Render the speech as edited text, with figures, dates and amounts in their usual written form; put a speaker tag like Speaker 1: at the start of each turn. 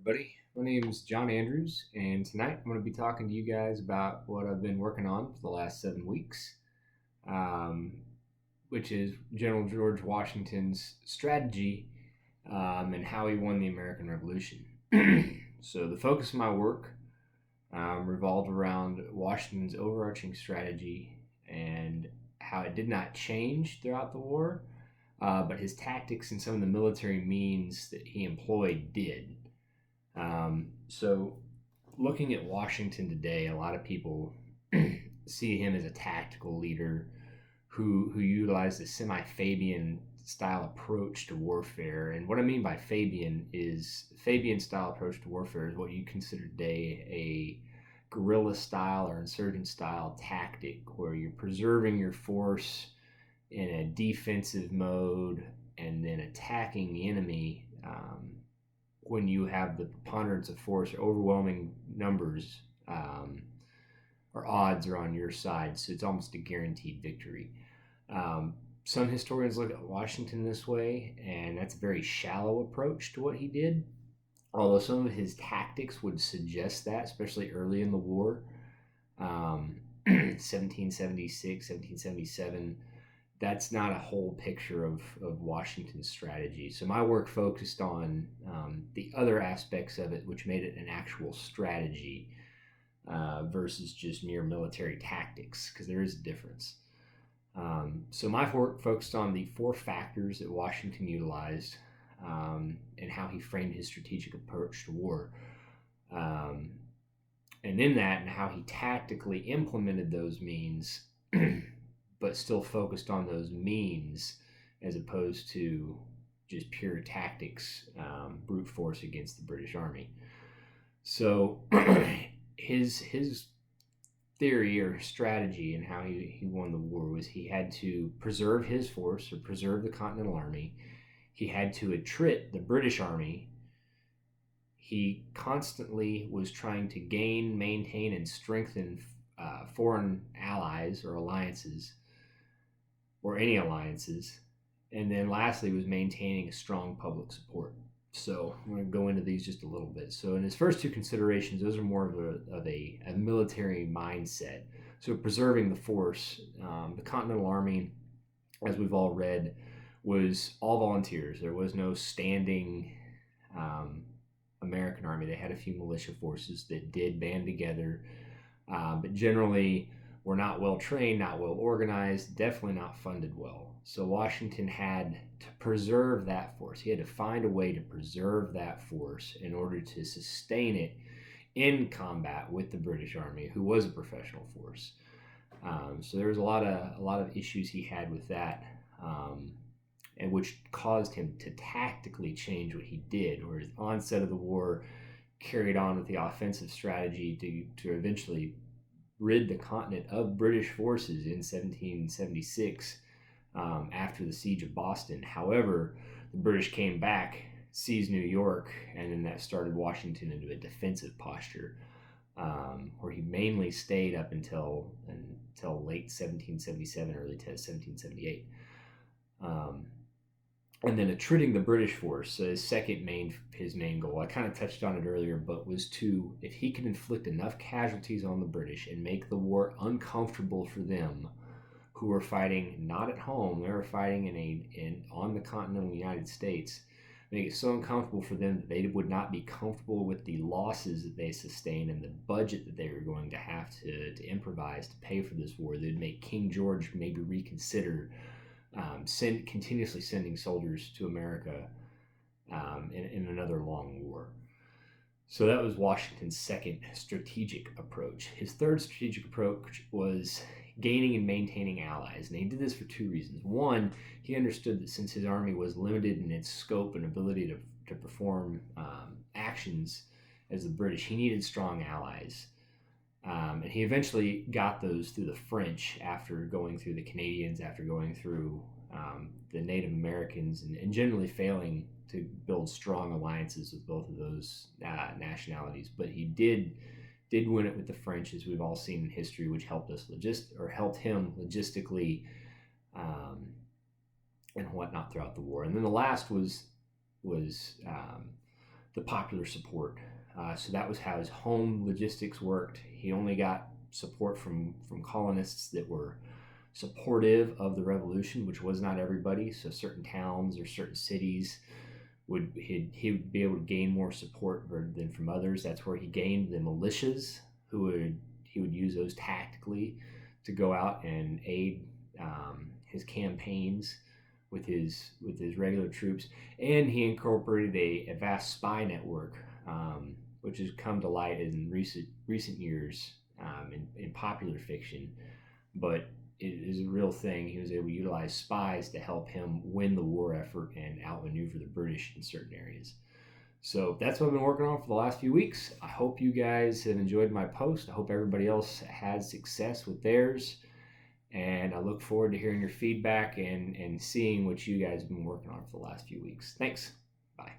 Speaker 1: everybody. My name is John Andrews, and tonight I'm going to be talking to you guys about what I've been working on for the last 7 weeks, um, which is General George Washington's strategy and how he won the American Revolution. So, the focus of my work revolved around Washington's overarching strategy and how it did not change throughout the war, but his tactics and some of the military means that he employed did. So, looking at Washington today, a lot of people see him as a tactical leader who utilized a semi-Fabian style approach to warfare. And what I mean by Fabian style approach to warfare is what you consider today a guerrilla style or insurgent style tactic, where you're preserving your force in a defensive mode and then attacking the enemy when you have the preponderance of force or overwhelming numbers or odds are on your side. So it's almost a guaranteed victory. Some historians look at Washington this way, and that's a very shallow approach to what he did. Although some of his tactics would suggest that, especially early in the war, 1776, 1777, that's not a whole picture of Washington's strategy. So my work focused on the other aspects of it, which made it an actual strategy versus just mere military tactics, because there is a difference. So my work focused on the four factors that Washington utilized and how he framed his strategic approach to war. And in that, and how he tactically implemented those means, but still focused on those means as opposed to just pure tactics, brute force against the British Army. So his theory or strategy and how he won the war was he had to preserve his force or preserve the Continental Army. He had to attrit the British Army. He constantly was trying to gain, maintain, and strengthen foreign allies or alliances, or any alliances. And then lastly was maintaining a strong public support. So I'm going to go into these just a little bit. So in his first two considerations, those are more of a military mindset. So preserving the force, the Continental Army, as we've all read, was all volunteers. There was no standing American army. They had a few militia forces that did band together, but generally were not well trained, not well organized, definitely not funded well. So Washington had to preserve that force. He had to find a way to preserve that force in order to sustain it in combat with the British Army, who was a professional force. So there was a lot of issues he had with that, and which caused him to tactically change what he did, or his onset of the war carried on with the offensive strategy to eventually rid the continent of British forces in 1776 after the siege of Boston. However, the British came back, seized New York, and then that started Washington into a defensive posture, where he mainly stayed up until late 1777, early 1778. And then attriting the British force, his main goal, I kind of touched on it earlier, but was to, if he could inflict enough casualties on the British and make the war uncomfortable for them, who were fighting not at home, they were fighting on the continental United States, make it so uncomfortable for them that they would not be comfortable with the losses that they sustained and the budget that they were going to have to improvise to pay for this war. They'd make King George maybe reconsider continuously sending soldiers to America in another long war. So that was Washington's second strategic approach. His third strategic approach was gaining and maintaining allies, and he did this for two reasons. One, he understood that since his army was limited in its scope and ability to perform actions as the British, he needed strong allies. And he eventually got those through the French, after going through the Canadians, after going through the Native Americans, and generally failing to build strong alliances with both of those nationalities. But he did win it with the French, as we've all seen in history, which helped him logistically and whatnot throughout the war. And then the last was the popular support. So that was how his home logistics worked. He only got support from colonists that were supportive of the revolution, which was not everybody. So certain towns or certain cities he would be able to gain more support than from others. That's where he gained the militias, he would use those tactically to go out and aid his campaigns with his regular troops. And he incorporated a vast spy network, which has come to light in recent years in popular fiction, but it is a real thing. He was able to utilize spies to help him win the war effort and outmaneuver the British in certain areas. So that's what I've been working on for the last few weeks. I hope you guys have enjoyed my post. I hope everybody else had success with theirs. And I look forward to hearing your feedback and seeing what you guys have been working on for the last few weeks. Thanks. Bye.